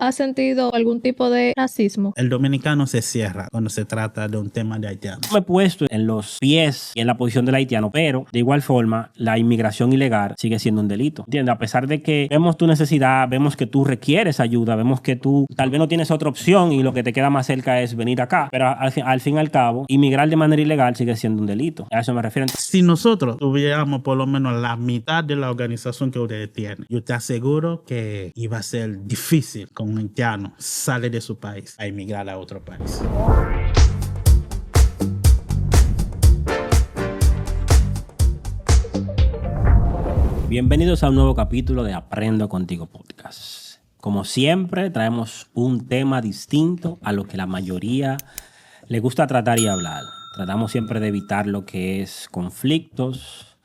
has sentido algún tipo de racismo? El dominicano se cierra cuando se trata de un tema de haitianos. Me he puesto en los pies y en la posición del haitiano, pero de igual forma la inmigración ilegal sigue siendo un delito. ¿Entiendes? A pesar de que vemos tu necesidad, vemos que tú requieres ayuda, vemos que tú tal vez no tienes otra opción y lo que te queda más cerca es venir acá, pero al fin y al cabo, inmigrar de manera ilegal sigue siendo un delito. A eso me refiero. Si nosotros tuviéramos por lo menos la mitad de la organización que ustedes tienen, yo te aseguro que iba a ser difícil con un haitiano sale de su país a emigrar a otro país. Bienvenidos a un nuevo capítulo de Aprendo Contigo Podcast. Como siempre, traemos un tema distinto a lo que la mayoría le gusta tratar y hablar. Tratamos siempre de evitar lo que es conflictos,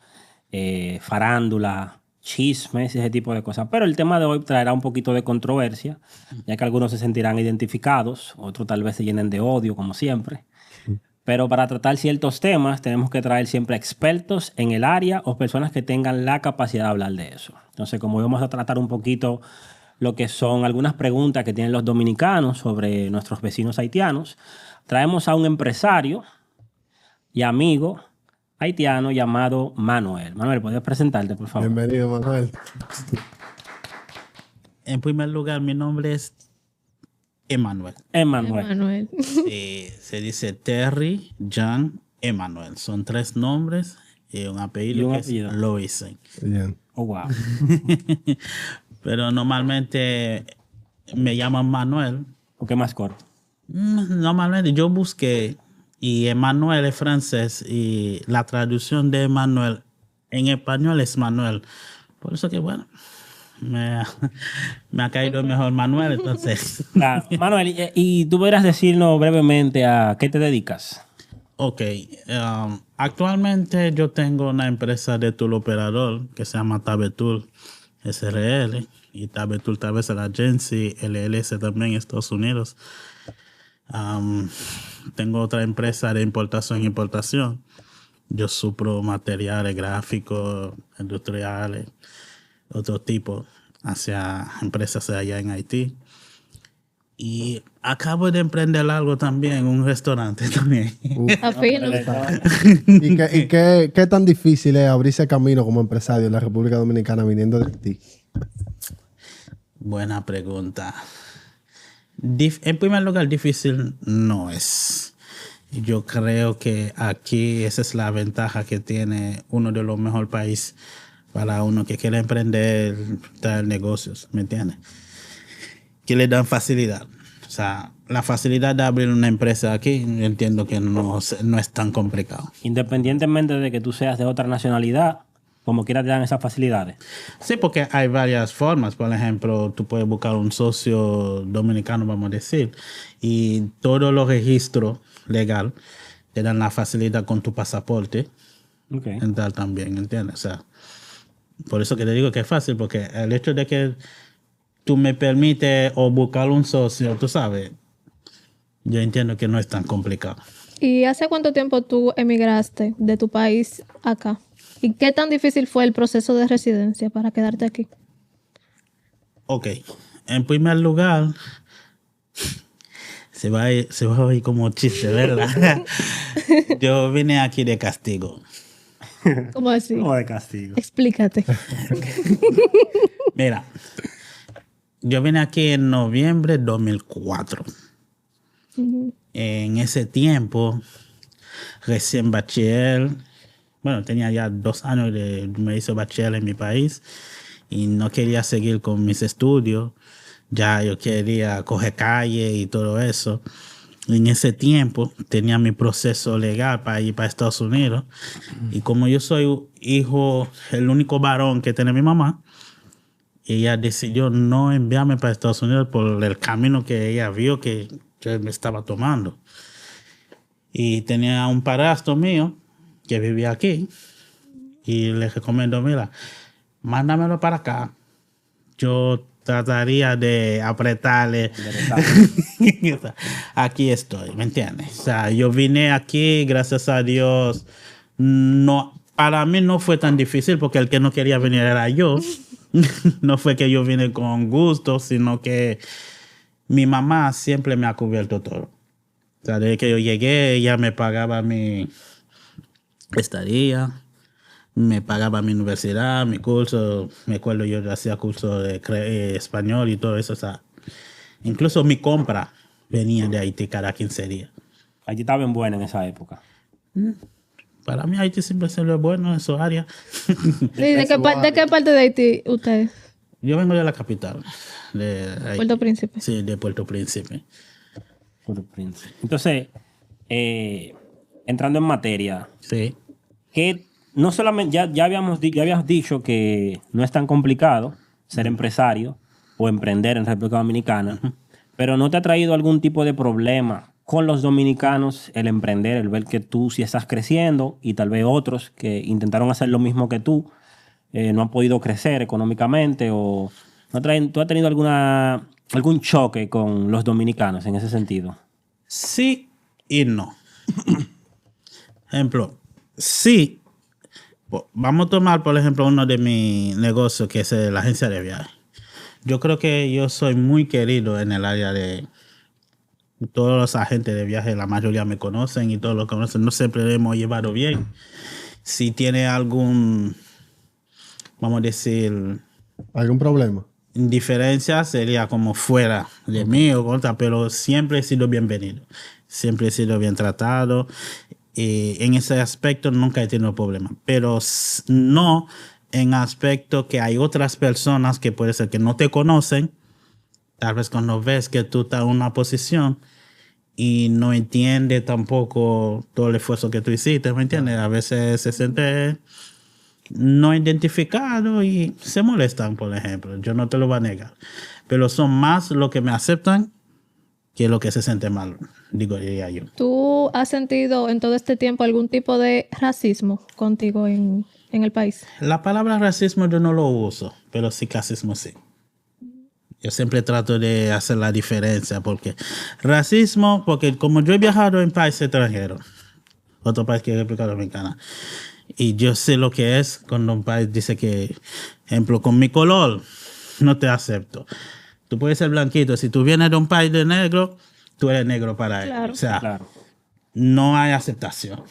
farándula, chismes y ese tipo de cosas. Pero el tema de hoy traerá un poquito de controversia, ya que algunos se sentirán identificados, otros tal vez se llenen de odio, como siempre. Pero para tratar ciertos temas tenemos que traer siempre expertos en el área o personas que tengan la capacidad de hablar de eso. Entonces, como vamos a tratar un poquito lo que son algunas preguntas que tienen los dominicanos sobre nuestros vecinos haitianos, traemos a un empresario y amigo haitiano llamado Manuel. Manuel, ¿puedes presentarte, por favor? Bienvenido, Manuel. En primer lugar, mi nombre es Emmanuel. Emmanuel. Se dice Terry, Jan, Emmanuel. Son 3 nombres y un apellido que es Loisen. Bien. Oh, wow. Pero normalmente me llaman Manuel. ¿O qué más corto? Normalmente yo busqué y Emmanuel es francés y la traducción de Emmanuel en español es Manuel. Por eso que bueno, me ha caído mejor Manuel, entonces. Claro. Manuel, ¿y tú podrías decirnos brevemente a qué te dedicas? Ok, actualmente yo tengo una empresa de tour operador que se llama Tabetul SRL y Tabetul Travel Agency LLC también en Estados Unidos. Tengo otra empresa de importación e importación. Yo supro materiales gráficos, industriales, otro tipo, hacia empresas de allá en Haití. Y acabo de emprender algo también, un restaurante también. Afino. ¿Y qué tan difícil es abrirse camino como empresario en la República Dominicana viniendo de ti? Buena pregunta. En primer lugar, difícil no es. Yo creo que aquí esa es la ventaja que tiene uno de los mejores países para uno que quiere emprender, traer negocios, ¿me entiendes? Que le dan facilidad. O sea, la facilidad de abrir una empresa aquí, entiendo que no es tan complicado. Independientemente de que tú seas de otra nacionalidad, como quiera te dan esas facilidades. Sí, porque hay varias formas. Por ejemplo, tú puedes buscar un socio dominicano, vamos a decir, y todos los registros legal te dan la facilidad con tu pasaporte. Okay. Entrar también, ¿entiendes? O sea, por eso que te digo que es fácil, porque el hecho de que tú me permites o buscar un socio, tú sabes, yo entiendo que no es tan complicado. ¿Y hace cuánto tiempo tú emigraste de tu país acá? ¿Y qué tan difícil fue el proceso de residencia para quedarte aquí? Ok, en primer lugar, se va a oír como chiste, ¿verdad? Yo vine aquí de castigo. ¿Cómo así? ¿Cómo de castigo? Explícate. Mira, yo vine aquí en noviembre de 2004. En ese tiempo, recién bachiller, bueno, tenía ya 2 años me hice bachiller en mi país y no quería seguir con mis estudios. Ya yo quería coger calle y todo eso. En ese tiempo tenía mi proceso legal para ir para Estados Unidos. Y como yo soy hijo, el único varón que tiene mi mamá, ella decidió no enviarme para Estados Unidos por el camino que ella vio que yo me estaba tomando. Y tenía un padrastro mío que vivía aquí y le recomiendo, mira, mándamelo para acá. Yo trataría de apretarle. Aquí estoy, ¿me entiendes? O sea, yo vine aquí, gracias a Dios. No, para mí no fue tan difícil porque el que no quería venir era yo. No fue que yo vine con gusto, sino que mi mamá siempre me ha cubierto todo. O sea, desde que yo llegué, ella me pagaba mi estadía, me pagaba mi universidad, mi curso. Me acuerdo yo hacía curso de español y todo eso. O sea, incluso mi compra venía de Haití cada 15 días. Haití estaba bien buena en esa época. Para mí Haití siempre se ve bueno en su área. ¿Y de qué parte de Haití ustedes? Yo vengo de la capital. De Haití. Puerto Príncipe. Sí, de Puerto Príncipe. Entonces, entrando en materia, Sí. que no solamente, ya habías dicho que no es tan complicado ser empresario o emprender en República Dominicana, pero ¿no te ha traído algún tipo de problema con los dominicanos el emprender, el ver que tú sí estás creciendo y tal vez otros que intentaron hacer lo mismo que tú no han podido crecer económicamente o tú has tenido algún choque con los dominicanos en ese sentido? Sí y no. Ejemplo, sí. Vamos a tomar, por ejemplo, uno de mis negocios, que es la agencia de viajes. Yo creo que yo soy muy querido en el área de... Todos los agentes de viaje, la mayoría me conocen y todos los conocen. No siempre hemos llevado bien. Si tiene algún, vamos a decir... ¿Algún problema? Indiferencia sería como fuera de mí o contra, pero siempre he sido bienvenido. Siempre he sido bien tratado. En ese aspecto nunca he tenido problema. Pero no en aspecto que hay otras personas que puede ser que no te conocen. Tal vez cuando ves que tú estás en una posición y no entiende tampoco todo el esfuerzo que tú hiciste, ¿me entiendes? A veces se siente no identificado y se molestan, por ejemplo. Yo no te lo voy a negar. Pero son más los que me aceptan que los que se sienten mal, diría yo. ¿Tú has sentido en todo este tiempo algún tipo de racismo contigo en el país? La palabra racismo yo no lo uso, pero sí clasismo sí. Yo siempre trato de hacer la diferencia, porque racismo, porque como yo he viajado en países extranjeros, otro país que es República Dominicana, y yo sé lo que es cuando un país dice que, ejemplo, con mi color no te acepto. Tú puedes ser blanquito, si tú vienes de un país de negro, tú eres negro para él. Claro. O sea, Claro. no hay aceptación.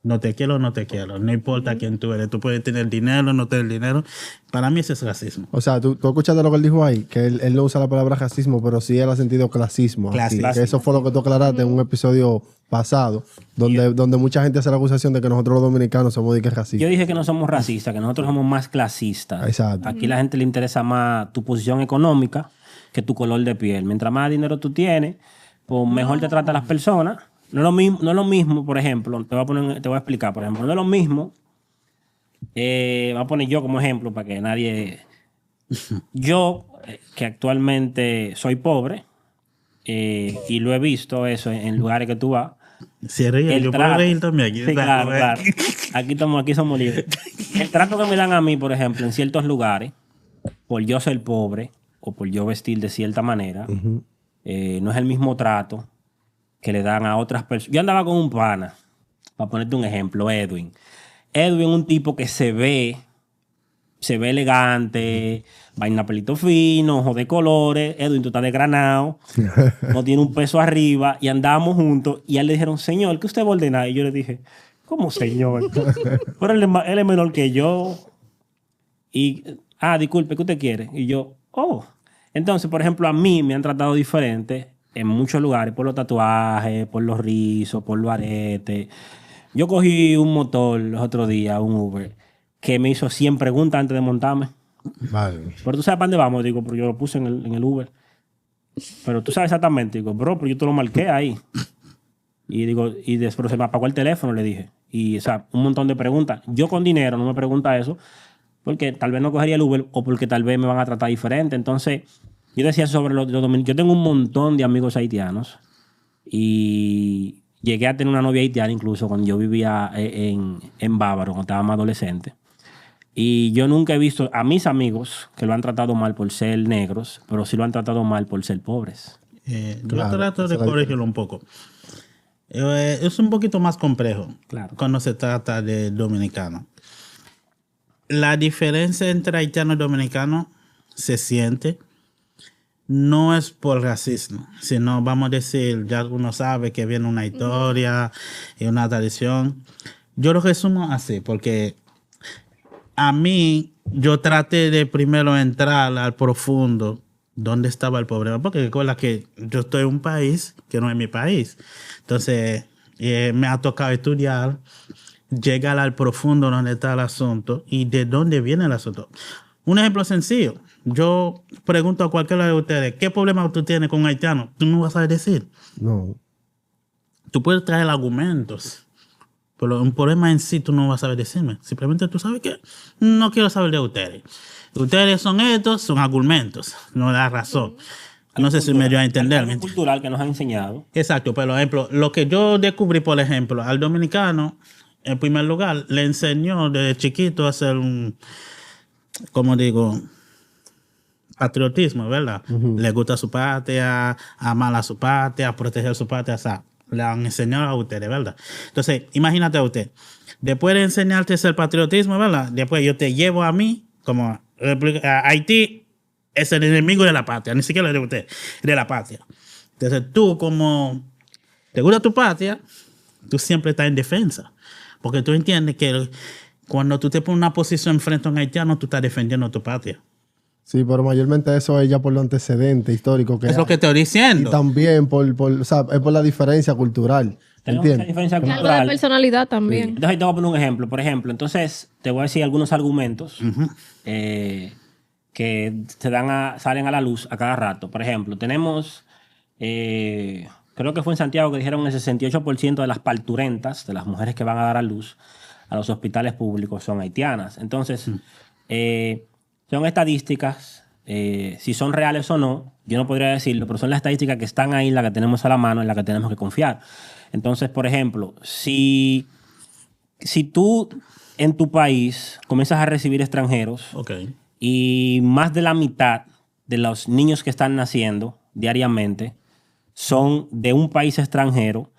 No te quiero, no te quiero. No importa quién tú eres. Tú puedes tener dinero, no tener dinero. Para mí eso es racismo. O sea, tú escuchaste lo que él dijo ahí, que él no usa la palabra racismo, pero sí él ha sentido clasismo. Aquí. Clasismo. Que eso fue lo que tú aclaraste en un episodio pasado, donde mucha gente hace la acusación de que nosotros los dominicanos somos de que racistas. Yo dije que no somos racistas, que nosotros somos más clasistas. Exacto. Aquí la gente le interesa más tu posición económica que tu color de piel. Mientras más dinero tú tienes, pues mejor te tratan las personas. No es lo mismo, por ejemplo, te voy a explicar, por ejemplo, no es lo mismo, voy a poner yo como ejemplo para que nadie... Yo, que actualmente soy pobre, y lo he visto eso en lugares que tú vas. Si ríe, yo puedo reír también. Aquí Sí, claro, claro. Aquí somos libres. El trato que me dan a mí, por ejemplo, en ciertos lugares, por yo ser pobre o por yo vestir de cierta manera, no es el mismo trato que le dan a otras personas. Yo andaba con un pana, para ponerte un ejemplo, Edwin. Edwin es un tipo que se ve elegante, vaina pelito fino, ojos de colores. Edwin, tú estás desgranado, no tiene un peso arriba, y andábamos juntos, y a él le dijeron, señor, ¿qué usted va a ordenar? Y yo le dije, ¿cómo señor? Pero él es menor que yo. Y, disculpe, ¿qué usted quiere? Y yo, Entonces, por ejemplo, a mí me han tratado diferente en muchos lugares, por los tatuajes, por los rizos, por los aretes. Yo cogí un motor los otros días, un Uber, que me hizo 100 preguntas antes de montarme. Vale. Pero tú sabes para dónde vamos, digo, pero yo lo puse en el Uber. Pero tú sabes exactamente, digo, bro, pero yo te lo marqué ahí. Y digo, y después se me apagó el teléfono, le dije. Y, o sea, un montón de preguntas. Yo con dinero no me pregunta eso, porque tal vez no cogería el Uber o porque tal vez me van a tratar diferente. Entonces, yo decía sobre los dominicanos. Yo tengo un montón de amigos haitianos y llegué a tener una novia haitiana incluso cuando yo vivía en Bávaro, cuando estaba más adolescente. Y yo nunca he visto a mis amigos que lo han tratado mal por ser negros, pero sí lo han tratado mal por ser pobres. Yo trato de corregirlo un poco. Es un poquito más complejo cuando se trata de dominicano. La diferencia entre haitiano y dominicano se siente. no es por racismo, sino vamos a decir, ya uno sabe que viene una historia y una tradición. Yo lo resumo así, porque a mí yo traté de primero entrar al profundo, dónde estaba el problema, porque recuerda que yo estoy en un país que no es mi país. Entonces, me ha tocado estudiar, llegar al profundo donde está el asunto y de dónde viene el asunto. Un ejemplo sencillo. Yo pregunto a cualquiera de ustedes, ¿qué problema tú tienes con un haitiano? Tú no vas a decir. No. Tú puedes traer argumentos, pero un problema en sí tú no vas a saber decirme. Simplemente tú sabes que no quiero saber de ustedes. Ustedes son estos, son argumentos, no da razón. No sé si me dio a entender. Algo cultural que nos han enseñado. Exacto, pero por ejemplo, lo que yo descubrí, por ejemplo, al dominicano, en primer lugar, le enseñó desde chiquito a hacer un, como digo, patriotismo, ¿verdad? Le gusta su patria, amar a su patria, proteger su patria, o sea, le han enseñado a ustedes, ¿verdad? Entonces, imagínate a usted, después de enseñarte ese patriotismo, ¿verdad? Después yo te llevo a mí, como a Haití, es el enemigo de la patria, ni siquiera de usted, de la patria. Entonces tú, como te gusta tu patria, tú siempre estás en defensa, porque tú entiendes que cuando tú te pones una posición frente a un haitiano, tú estás defendiendo tu patria. Sí, pero mayormente eso es ya por los antecedentes históricos que Es lo que estoy y diciendo. también o sea, es por la diferencia cultural. Tenemos esa ¿Entiendes? diferencia Y algo de cultural. personalidad también. Entonces, te voy a poner un ejemplo. Por ejemplo, entonces, te voy a decir algunos argumentos que salen a la luz a cada rato. Por ejemplo, tenemos, creo que fue en Santiago que dijeron el 68% de las parturentas, de las mujeres que van a dar a luz a los hospitales públicos, son haitianas. Entonces, son estadísticas, si son reales o no, yo no podría decirlo, pero son las estadísticas que están ahí, las que tenemos a la mano, en las que tenemos que confiar. Entonces, por ejemplo, si tú en tu país comienzas a recibir extranjeros Ok. y más de la mitad de los niños que están naciendo diariamente son de un país extranjero,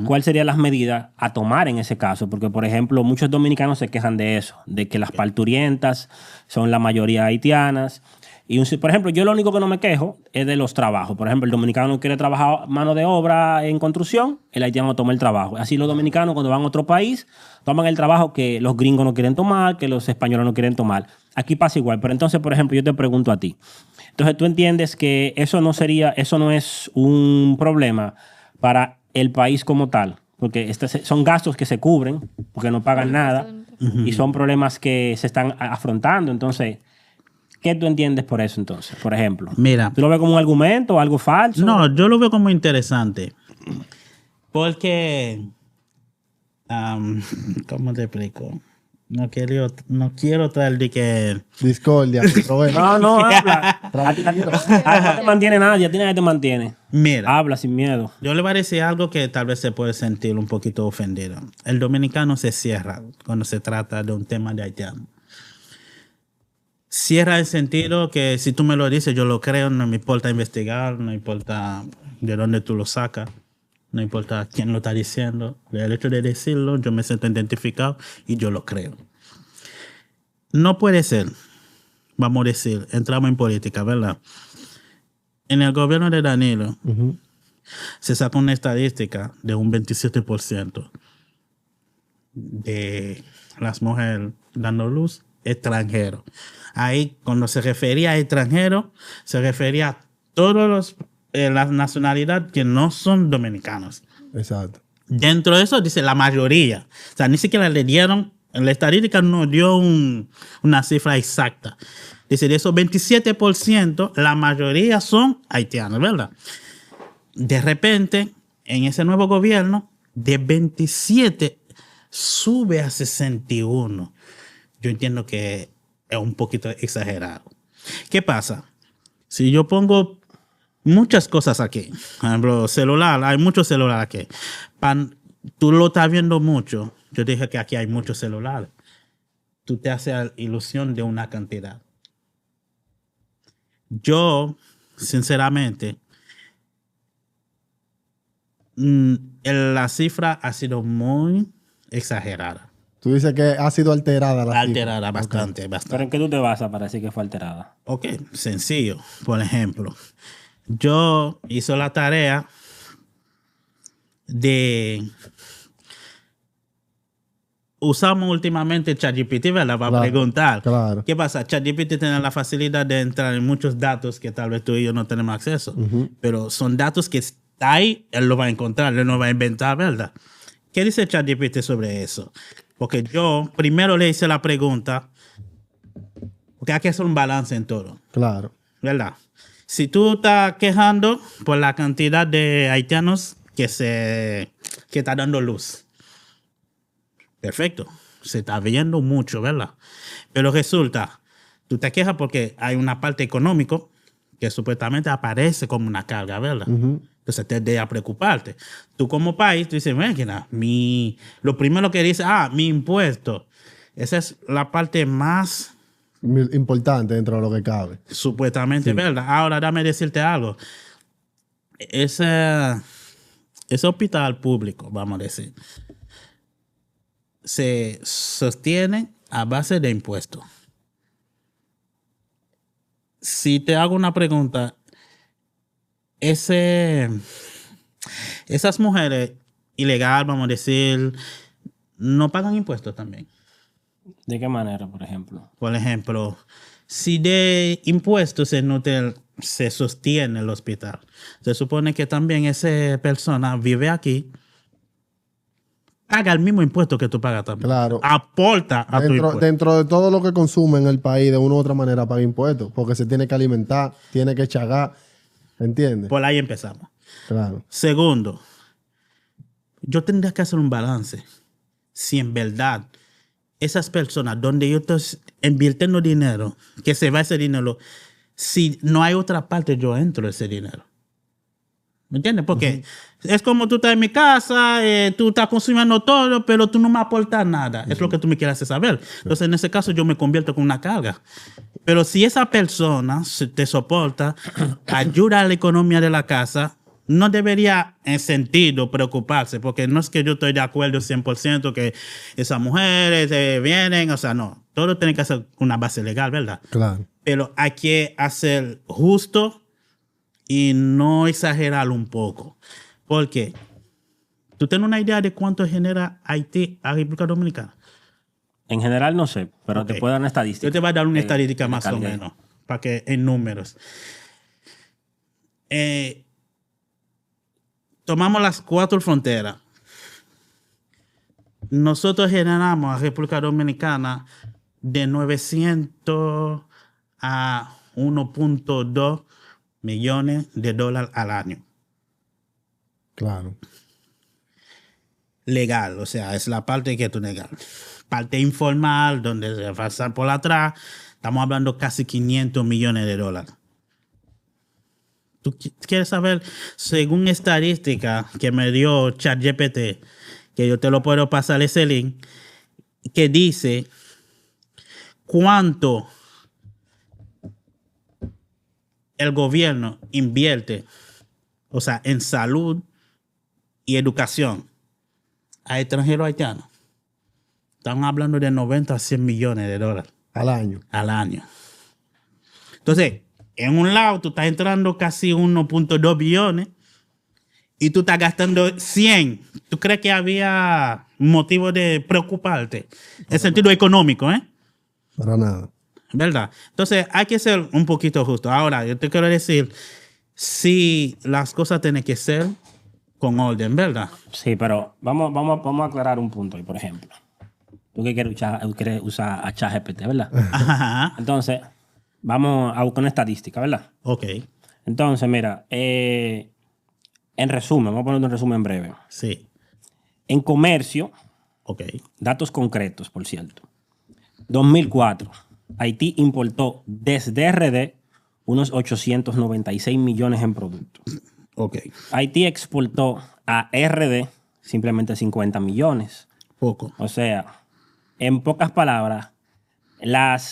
¿cuáles serían las medidas a tomar en ese caso? Porque, por ejemplo, muchos dominicanos se quejan de eso, de que las parturientas son la mayoría haitianas. Y, por ejemplo, yo lo único que no me quejo es de los trabajos. Por ejemplo, el dominicano quiere trabajar mano de obra en construcción, el haitiano toma el trabajo. Así los dominicanos cuando van a otro país toman el trabajo que los gringos no quieren tomar, que los españoles no quieren tomar. Aquí pasa igual. Pero entonces, por ejemplo, yo te pregunto a ti. Entonces, ¿tú entiendes que eso no es un problema para el país como tal? Porque son gastos que se cubren porque no pagan nada y son problemas que se están afrontando. Entonces, ¿qué tú entiendes por eso entonces? Por ejemplo, Mira. ¿tú lo ves como un argumento o algo falso? No, yo lo veo como interesante. Porque, ¿cómo te explico? No quiero traer de que... Discordia. Roberto. No, habla. A ti no te mantiene nadie, a ti nadie te mantiene. Mira, Habla sin miedo. yo le voy a decir algo que tal vez se puede sentir un poquito ofendido. El dominicano se cierra cuando se trata de un tema de haitiano. Cierra el sentido que si tú me lo dices, yo lo creo, no me importa investigar, no importa de dónde tú lo sacas, no importa quién lo está diciendo. El hecho de decirlo, yo me siento identificado y yo lo creo. No puede ser, vamos a decir, entramos en política, ¿verdad? En el gobierno de Danilo se sacó una estadística de un 27% de las mujeres dando luz extranjero. Ahí, cuando se refería a extranjero, se refería a todas las nacionalidades que no son dominicanos. Exacto. Dentro de eso dice la mayoría. O sea, ni siquiera le dieron, la estadística no dio una cifra exacta. Dice, de esos 27%, la mayoría son haitianos, ¿verdad? De repente, en ese nuevo gobierno, de 27 sube a 61. Yo entiendo que es un poquito exagerado. ¿Qué pasa? Si yo pongo muchas cosas aquí, por ejemplo, celular, hay muchos celulares aquí. Tú lo estás viendo mucho. Yo dije que aquí hay muchos celulares. Tú te haces ilusión de una cantidad. Yo, sinceramente, la cifra ha sido muy exagerada. Tú dices que ha sido alterada la cifra. Alterada bastante, ¿Pero bastante. en qué tú te basas para decir que fue alterada? Ok, sencillo. Por ejemplo, yo hice la tarea de... Usamos últimamente ChatGPT, ¿verdad? Para Claro, preguntar. claro. ¿Qué pasa? ChatGPT tiene la facilidad de entrar en muchos datos que tal vez tú y yo no tenemos acceso. Pero son datos que está ahí, él lo va a encontrar, él no va a inventar, ¿verdad? ¿Qué dice ChatGPT sobre eso? Porque yo primero le hice la pregunta, porque hay que hacer un balance en todo, Claro. ¿verdad? Si tú estás quejando por la cantidad de haitianos que está dando luz, perfecto, se está viendo mucho, ¿verdad? Pero resulta, tú te quejas porque hay una parte económica que supuestamente aparece como una carga, ¿verdad? Entonces te debe preocuparte. Tú como país, tú dices, máquina, lo primero que dice, mi impuesto. Esa es la parte más Importante dentro de lo que cabe. supuestamente, ¿verdad? Ahora, dame decirte algo. Ese hospital público, vamos a decir, se sostiene a base de impuestos. Si te hago una pregunta, esas mujeres ilegal, vamos a decir, no pagan impuestos también. ¿De qué manera, por ejemplo? Por ejemplo, si de impuestos se sostiene el hospital, se supone que también esa persona vive aquí, paga el mismo impuesto que tú pagas también. Claro. Aporta a tu impuesto. Dentro de todo lo que consume en el país, de una u otra manera paga impuestos, porque se tiene que alimentar, tiene que chagar, ¿entiendes? Por ahí empezamos. Claro. Segundo, yo tendría que hacer un balance. Si en verdad esas personas donde yo estoy invirtiendo dinero, que se va ese dinero, si no hay otra parte, yo entro ese dinero. ¿Me entiendes? Porque es como tú estás en mi casa, tú estás consumiendo todo, pero tú no me aportas nada. Es lo que tú me quieres hacer saber. Entonces, en ese caso, yo me convierto con una carga. Pero si esa persona te soporta, ayuda a la economía de la casa, no debería en sentido preocuparse, porque no es que yo estoy de acuerdo 100% que esas mujeres vienen, o sea, no. Todo tiene que ser una base legal, ¿verdad? Claro. Pero hay que hacer justo y no exagerarlo un poco. Porque tú tienes una idea de cuánto genera Haití a República Dominicana. En general no sé, pero Ok. te puedo dar una estadística. Yo te voy a dar una que- estadística que más o cargué. menos, para que en números. Tomamos las 4 fronteras. Nosotros generamos a República Dominicana de 900 a 1.2 millones de dólares al año. Claro. Legal, o sea, es la parte que tú legal. Parte informal, donde se pasa por atrás, estamos hablando casi 500 millones de dólares. ¿Tú quieres saber, según estadística que me dio ChatGPT, que yo te lo puedo pasar ese link, que dice cuánto el gobierno invierte, o sea, en salud y educación a extranjeros haitianos? Estamos hablando de 90 a 100 millones de dólares Al año. al año. Entonces, en un lado tú estás entrando casi 1.2 billones y tú estás gastando 100. ¿Tú crees que había motivo de preocuparte? En sentido económico, ¿eh? Para nada. ¿Verdad? Entonces, hay que ser un poquito justo. Ahora, yo te quiero decir, si las cosas tienen que ser con orden, ¿verdad? Sí, pero vamos a aclarar un punto ahí, por ejemplo. Tú que quieres usar a ChatGPT, ¿verdad? Ajá. Entonces, vamos a buscar una estadística, ¿verdad? Ok. Entonces, mira, en resumen, vamos a poner un resumen breve. Sí. En comercio, Ok. datos concretos, por cierto. 2004, Haití importó desde RD unos 896 millones en productos. Ok. Haití exportó a RD simplemente 50 millones. Poco. O sea, en pocas palabras,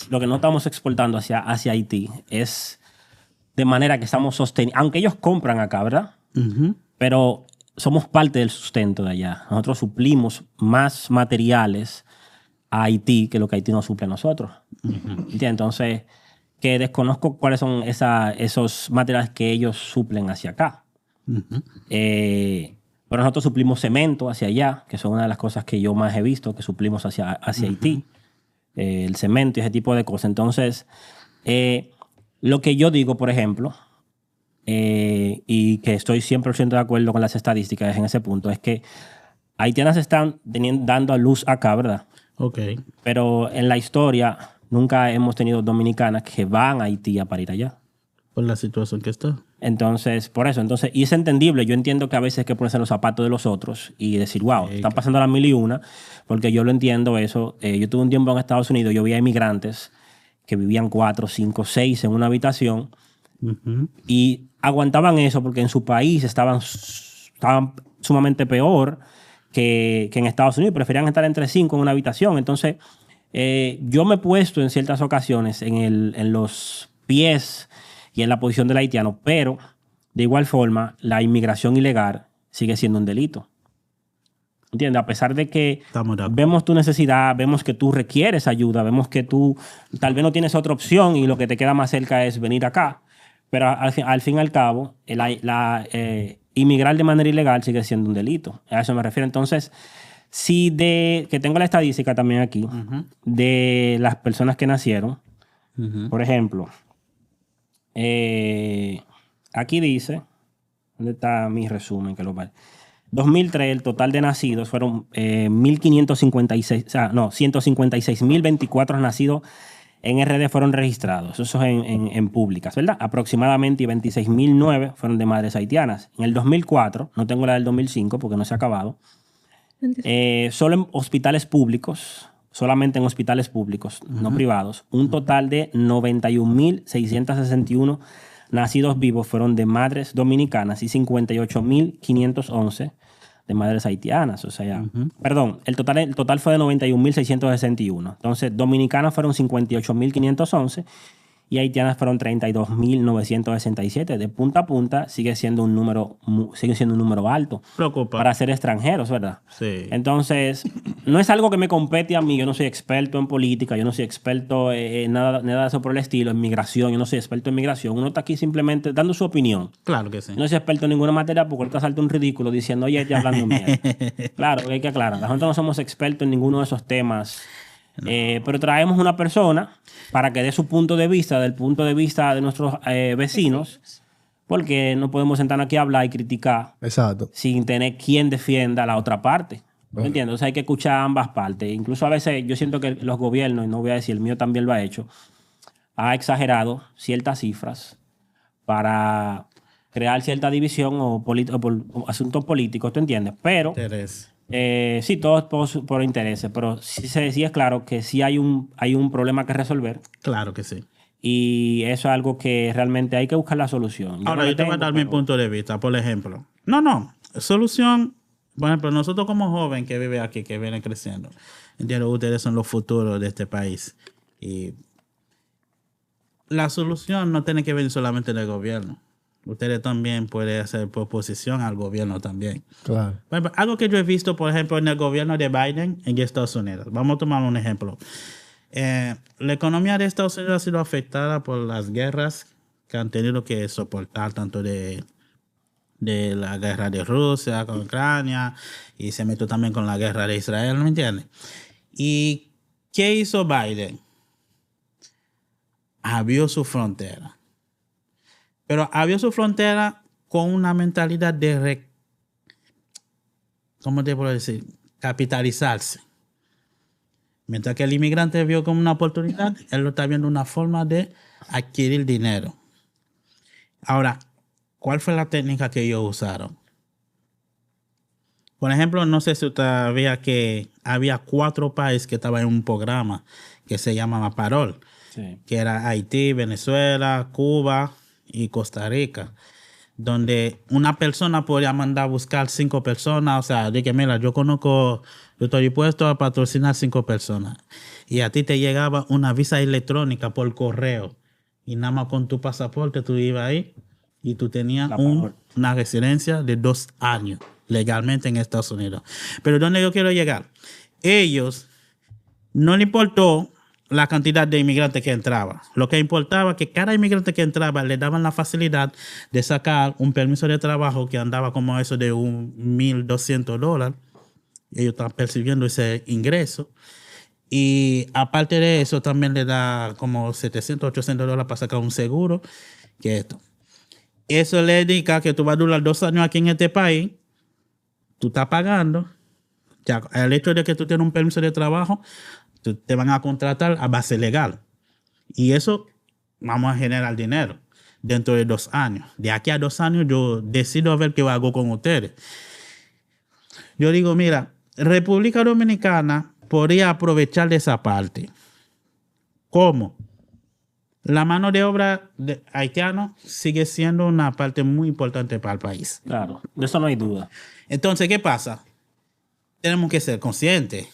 lo que no estamos exportando hacia Haití es de manera que estamos sosteniendo, aunque ellos compran acá, ¿verdad? Ujú. Pero somos parte del sustento de allá. Nosotros suplimos más materiales a Haití que lo que Haití nos suple a nosotros. ¿Entiendes? Entonces, que desconozco cuáles son esos materiales que ellos suplen hacia acá. Pero nosotros suplimos cemento hacia allá, que son una de las cosas que yo más he visto, que suplimos hacia Haití. El cemento y ese tipo de cosas. Entonces, lo que yo digo, por ejemplo, y que estoy 100% de acuerdo con las estadísticas en ese punto, es que haitianas están dando a luz acá, ¿verdad? Ok. Pero en la historia nunca hemos tenido dominicanas que van a Haití a parir allá. Por la situación que está. Entonces, por eso. Entonces, y es entendible. Yo entiendo que a veces hay que ponerse en los zapatos de los otros y decir, wow, están pasando las 1001, porque yo lo entiendo eso. Yo tuve un tiempo en Estados Unidos, yo vi a inmigrantes que vivían 4, 5, 6 en una habitación y aguantaban eso porque en su país estaban sumamente peor que en Estados Unidos. Preferían estar entre 5 en una habitación. Entonces, yo me he puesto en ciertas ocasiones en los pies y en la posición del haitiano, pero de igual forma la inmigración ilegal sigue siendo un delito. ¿Entiendes? A pesar de que vemos tu necesidad, vemos que tú requieres ayuda, vemos que tú tal vez no tienes otra opción y lo que te queda más cerca es venir acá, pero al fin y al cabo, inmigrar de manera ilegal sigue siendo un delito. A eso me refiero. Entonces, que tengo la estadística también aquí de las personas que nacieron, por ejemplo, aquí dice, ¿dónde está mi resumen? Que lo vale. 2003, el total de nacidos fueron 1.556, o sea, no, 156.024 nacidos en RD fueron registrados. Eso es en públicas, ¿verdad? Aproximadamente 26.009 fueron de madres haitianas. En el 2004, no tengo la del 2005 porque no se ha acabado, solo en hospitales públicos, solamente en hospitales públicos, no privados, un total de 91.661 nacidos vivos fueron de madres dominicanas y 58.511 de madres haitianas. O sea, perdón, el total fue de 91.661. Entonces, dominicanas fueron 58.511 y haitianas fueron 32.967. De punta a punta sigue siendo un número alto. Preocupa. Para ser extranjeros, ¿verdad? Sí. Entonces, no es algo que me compete a mí. Yo no soy experto en política, yo no soy experto en nada de eso por el estilo, en migración. Yo no soy experto en migración. Uno está aquí simplemente dando su opinión. Claro que sí. No soy experto en ninguna materia porque ahorita salta un ridículo diciendo, oye, ya hablando mierda. Claro, hay que aclarar. Nosotros no somos expertos en ninguno de esos temas. No. Pero traemos una persona para que dé su punto de vista, del punto de vista de nuestros vecinos, porque no podemos sentarnos aquí a hablar y criticar. Exacto. Sin tener quien defienda la otra parte. ¿Me entiendes? O sea, hay que escuchar ambas partes. Incluso a veces yo siento que los gobiernos, y no voy a decir, el mío también lo ha hecho, ha exagerado ciertas cifras para crear cierta división o asuntos políticos, ¿tú entiendes? Pero... sí, todo es por intereses, pero sí es claro que sí hay un problema que resolver. Claro que sí. Y eso es algo que realmente hay que buscar la solución. Ahora, yo te voy a dar mi punto de vista, por ejemplo. Solución, por ejemplo, nosotros como joven que vive aquí, que viene creciendo, entiendo, ustedes son los futuros de este país. Y la solución no tiene que venir solamente del gobierno. Ustedes también pueden hacer proposición al gobierno también. Claro. Bueno, algo que yo he visto, por ejemplo, en el gobierno de Biden en Estados Unidos. Vamos a tomar un ejemplo. La economía de Estados Unidos ha sido afectada por las guerras que han tenido que soportar, tanto de la guerra de Rusia con Ucrania, y se metió también con la guerra de Israel, ¿me entiendes? ¿Y qué hizo Biden? Abrió su frontera. Pero abrió su frontera con una mentalidad de, ¿cómo te puedo decir? Capitalizarse. Mientras que el inmigrante vio como una oportunidad, él lo está viendo una forma de adquirir dinero. Ahora, ¿cuál fue la técnica que ellos usaron? Por ejemplo, no sé si usted sabía que había 4 países que estaban en un programa que se llamaba Parol, sí, que era Haití, Venezuela, Cuba y Costa Rica, donde una persona podría mandar a buscar 5 personas. O sea, dije, mira, yo estoy dispuesto a patrocinar 5 personas. Y a ti te llegaba una visa electrónica por correo. Y nada más con tu pasaporte tú ibas ahí y tú tenías una residencia de 2 años legalmente en Estados Unidos. Pero ¿dónde yo quiero llegar? Ellos No le importó la cantidad de inmigrantes que entraba. Lo que importaba es que cada inmigrante que entraba le daban la facilidad de sacar un permiso de trabajo que andaba como eso de $1,200. Ellos están percibiendo ese ingreso. Y aparte de eso, también le da como $700, $800 para sacar un seguro. Que esto. Eso le indica que tú vas a durar 2 años aquí en este país. Tú estás pagando. Ya, el hecho de que tú tienes un permiso de trabajo, te van a contratar a base legal. Y eso vamos a generar dinero dentro de 2 años. De aquí a 2 años yo decido a ver qué hago con ustedes. Yo digo, mira, República Dominicana podría aprovechar de esa parte. ¿Cómo? La mano de obra de haitiano sigue siendo una parte muy importante para el país. Claro, de eso no hay duda. Entonces, ¿qué pasa? Tenemos que ser conscientes.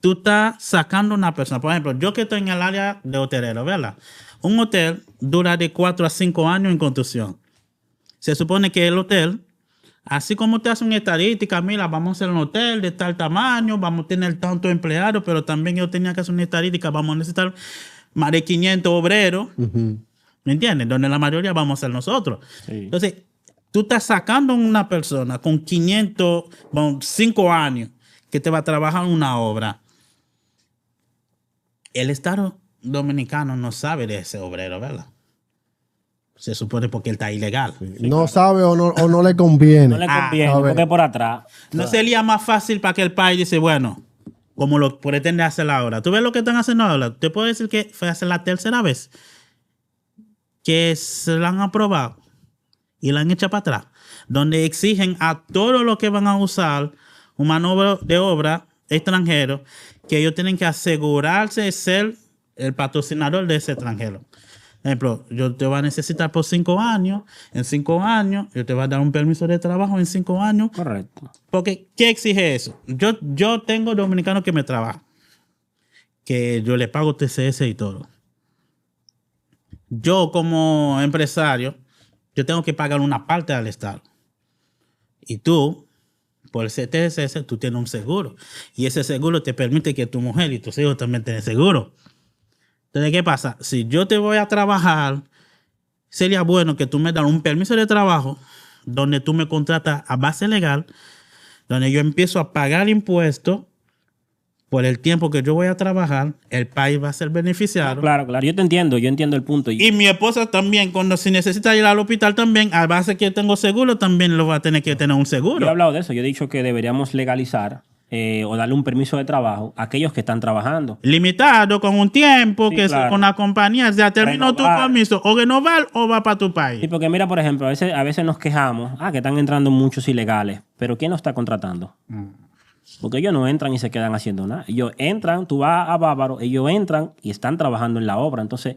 Tú estás sacando una persona. Por ejemplo, yo que estoy en el área de hotelero, ¿verdad? Un hotel dura de 4 a 5 años en construcción. Se supone que el hotel, así como te hace una estadística, mira, vamos a hacer un hotel de tal tamaño, vamos a tener tantos empleados, pero también yo tenía que hacer una estadística, vamos a necesitar más de 500 obreros, ¿me entiendes? Donde la mayoría vamos a ser nosotros. Sí. Entonces, tú estás sacando una persona con 500, 5 años, que te va a trabajar en una obra. El Estado dominicano no sabe de ese obrero, ¿verdad? Se supone porque él está ilegal. No sabe o no le conviene. No le conviene, a ver. porque por atrás. ¿No sería más fácil para que el país dice, bueno, como lo pretende hacer ahora? ¿Tú ves lo que están haciendo ahora? Te puedo decir que fue hacer la tercera vez que se la han aprobado y la han hecho para atrás, donde exigen a todos los que van a usar un mano de obra extranjero que ellos tienen que asegurarse de ser el patrocinador de ese extranjero. Por ejemplo, yo te voy a necesitar por 5 años. En 5 años, yo te voy a dar un permiso de trabajo en 5 años. Correcto. Porque, ¿qué exige eso? Yo tengo dominicanos que me trabajan, que yo le pago TCS y todo. Yo, como empresario, yo tengo que pagar una parte al Estado. Y tú, por el TCS, tú tienes un seguro. Y ese seguro te permite que tu mujer y tus hijos también tengan seguro. Entonces, ¿qué pasa? Si yo te voy a trabajar, sería bueno que tú me das un permiso de trabajo donde tú me contratas a base legal, donde yo empiezo a pagar impuestos por el tiempo que yo voy a trabajar, el país va a ser beneficiado. Claro, claro. Yo entiendo el punto. Y mi esposa también, cuando si necesita ir al hospital también, a base que tengo seguro, también lo va a tener que tener un Yo he seguro. hablado de eso. Yo he dicho que deberíamos legalizar o darle un permiso de trabajo a aquellos que están trabajando. Limitado, con un tiempo, Sí, que claro. con la compañía ya terminó tu Renovar. permiso, o renovar o va para tu Sí, país. porque mira, por ejemplo, a veces nos quejamos, que están entrando muchos ilegales, pero ¿quién los está contratando? Porque ellos no entran y se quedan haciendo nada. Ellos entran, tú vas a Bávaro, ellos entran y están trabajando en la obra. Entonces,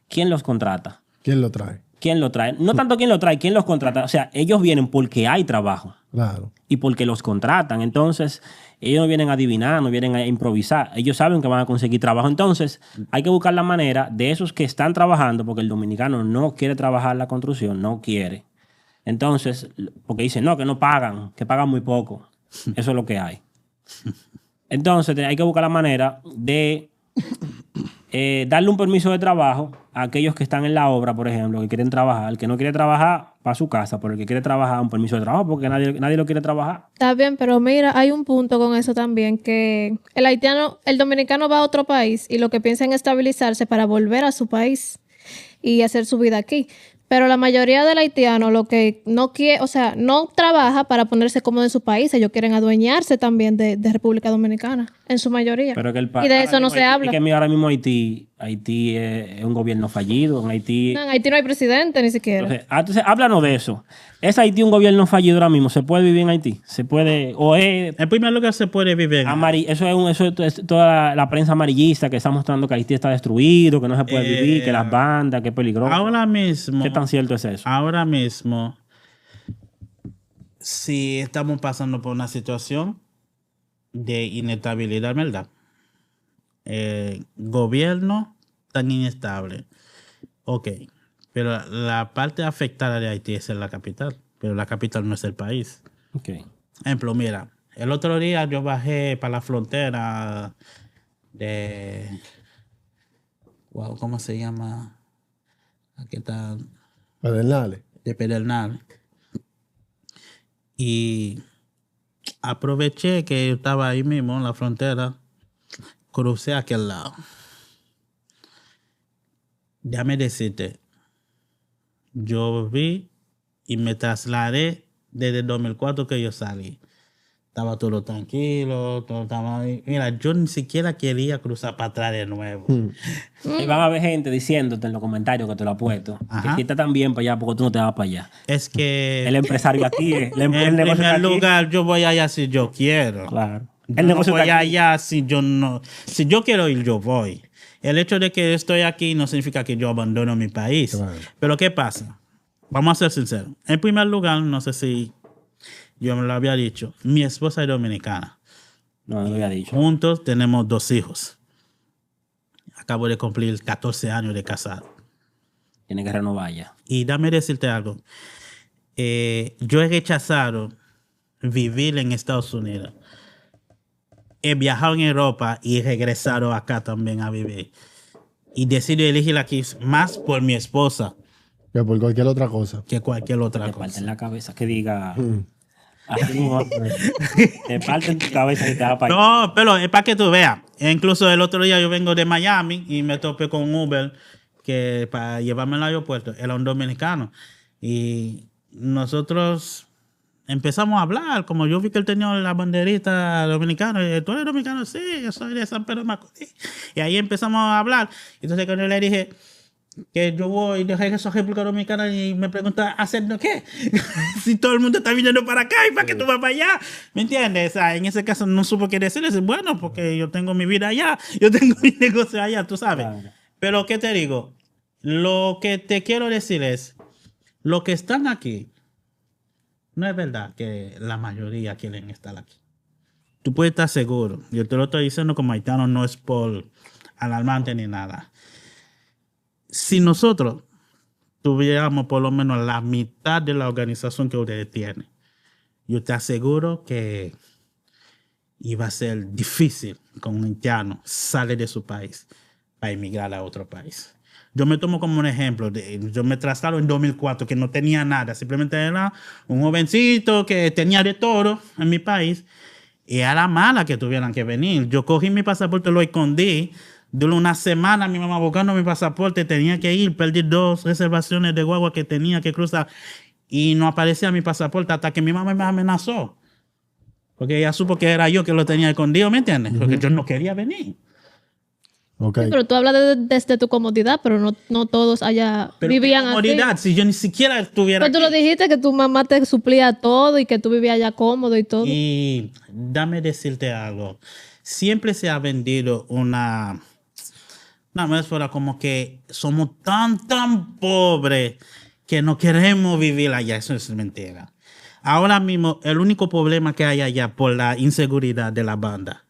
¿quién los contrata? ¿Quién lo trae? ¿Quién lo trae? No tanto quién lo trae, quién los contrata. O sea, ellos vienen porque hay trabajo Claro. y porque los contratan. Entonces, ellos no vienen a adivinar, no vienen a improvisar. Ellos saben que van a conseguir trabajo. Entonces, hay que buscar la manera de esos que están trabajando, porque el dominicano no quiere trabajar la construcción, no quiere. Entonces, porque dicen, no, que no pagan, que pagan muy poco. Eso es lo que hay. Entonces, hay que buscar la manera de darle un permiso de trabajo a aquellos que están en la obra, por ejemplo, que quieren trabajar. El que no quiere trabajar, para su casa, pero el que quiere trabajar, un permiso de trabajo, porque nadie lo quiere trabajar. Está bien, pero mira, hay un punto con eso también, que el dominicano va a otro país y lo que piensa en estabilizarse para volver a su país y hacer su vida aquí. Pero la mayoría del haitiano lo que no quiere, o sea, no trabaja para ponerse cómodo en su país. Ellos quieren adueñarse también de República Dominicana, en su mayoría. Pero que Y de eso no se habla. Y que mira, ahora mismo Haití es un gobierno fallido. En Haití. No, en Haití no hay presidente ni siquiera. Entonces, háblanos de eso. ¿Es Haití un gobierno fallido ahora mismo? ¿Se puede vivir en Haití? ¿Se puede? ¿O es En primer lugar, se puede vivir. eso es toda la prensa amarillista que está mostrando que Haití está destruido, que no se puede vivir, que las bandas, que es peligroso? Ahora mismo. ¿Qué tan cierto es eso? Ahora mismo, si estamos pasando por una situación de inestabilidad, ¿verdad? Gobierno tan inestable. Ok, pero la parte afectada de Haití es en la capital, pero la capital no es el país. Ok. Ejemplo, mira, el otro día yo bajé para la frontera de wow, ¿cómo se llama? Aquí está Pedernales. de Pedernal. Y aproveché que yo estaba ahí mismo en la frontera, crucé a aquel lado. Déjame decirte, yo vi y me trasladé desde el 2004 que yo salí. Estaba todo tranquilo, todo estaba ahí. Mira, yo ni siquiera quería cruzar para atrás de nuevo. Y van a haber gente diciéndote en los comentarios que te lo ha puesto. Ajá. Que si está tan bien para allá, porque tú no te vas para allá. Es que El empresario aquí es. El en negocio está primer aquí. lugar yo voy allá si yo quiero. Claro. Yo El no negocio voy está aquí. allá si yo no. Si yo quiero ir, yo voy. El hecho de que estoy aquí no significa que yo abandono mi país. Claro. Pero ¿qué pasa? Vamos a ser sinceros. En primer lugar, no sé si yo me lo había dicho, mi esposa es dominicana. No lo había dicho. Juntos tenemos 2 hijos. Acabo de cumplir 14 años de casado. Tiene que renovar ya. Y dame decirte algo. Yo he rechazado vivir en Estados Unidos. He viajado en Europa y he regresado acá también a vivir. Y decido elegir aquí más por mi esposa Que por cualquier otra cosa. que cualquier otra Te parte cosa. en la cabeza que diga. Así mismo. Te parte en tu cabeza que te va para allá. No, pero es para que tú veas. Incluso el otro día yo vengo de Miami y me topé con un Uber que para llevarme al aeropuerto era un dominicano. Y nosotros empezamos a hablar. Como yo vi que él tenía la banderita dominicana. Y, ¿tú eres dominicano? Sí, yo soy de San Pedro de Macorís. Y ahí empezamos a hablar. Entonces cuando yo le dije que yo voy de regreso a República Dominicana y me pregunta, ¿haciendo qué? Si todo el mundo está viniendo para acá y para qué tú vas para allá. ¿Me entiendes? O sea, en ese caso no supo qué decirles. Bueno, porque yo tengo mi vida allá, yo tengo mi negocio allá, tú sabes. Claro. Pero, ¿qué te digo? Lo que te quiero decir es, los que están aquí, no es verdad que la mayoría quieren estar aquí. Tú puedes estar seguro. Yo te lo estoy diciendo como haitiano, no es por alarmante ni nada. Si nosotros tuviéramos por lo menos la mitad de la organización que ustedes tienen, yo te aseguro que iba a ser difícil con un haitiano sale de su país para emigrar a otro país. Yo me tomo como un ejemplo. Yo me traslado en 2004 que no tenía nada. Simplemente era un jovencito que tenía de todo en mi país. Y era mala que tuvieran que venir. Yo cogí mi pasaporte, lo escondí. Duró una semana mi mamá buscando mi pasaporte. Tenía que ir. Perdí 2 reservaciones de guagua que tenía que cruzar. Y no aparecía mi pasaporte hasta que mi mamá me amenazó. Porque ella supo que era yo que lo tenía escondido, ¿me entiendes? Porque yo no quería venir. Ok. Sí, pero tú hablas desde tu comodidad, pero no todos allá Pero vivían qué así. comodidad, si yo ni siquiera estuviera Pero tú lo aquí. dijiste que tu mamá te suplía todo y que tú vivías allá cómodo y todo. Y dame decirte algo. Siempre se ha vendido una metáfora como que somos tan pobres que no queremos vivir allá. Eso es mentira. Ahora mismo, el único problema que hay allá por la inseguridad de la banda.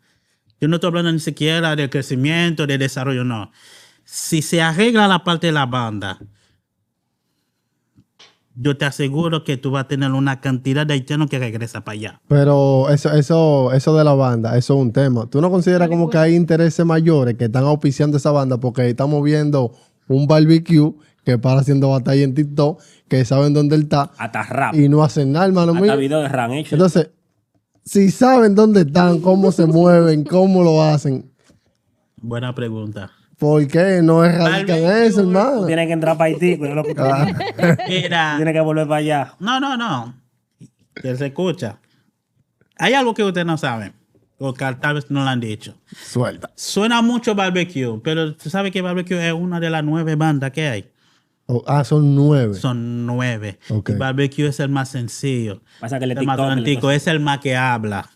Yo no estoy hablando ni siquiera del crecimiento, del desarrollo, no. Si se arregla la parte de la banda, yo te aseguro que tú vas a tener una cantidad de haitianos que regresa para allá. Pero eso de la banda, eso es un tema. ¿Tú no consideras como que hay intereses mayores que están auspiciando esa banda? Porque estamos viendo un barbecue que para haciendo batalla en TikTok, que saben dónde él está Hasta rap. y no hacen nada, hermano Hasta mío. video de rap hecho. Entonces, si saben dónde están, cómo se mueven, cómo lo hacen, Buena pregunta. ¿por qué no erradican Barbecue, eso, hermano? Tienes que entrar para Haití. Pues, lo que Mira, tienes que volver para allá. no. Que se escucha. Hay algo que ustedes no saben, o que tal vez no lo han dicho. Suelta. Suena mucho barbecue, pero tú sabes que barbecue es una de las 9 bandas que hay. Son 9. Son 9. Ok. Y barbecue es el más sencillo. Pasa que le El más TikTok, auténtico, es el más que habla.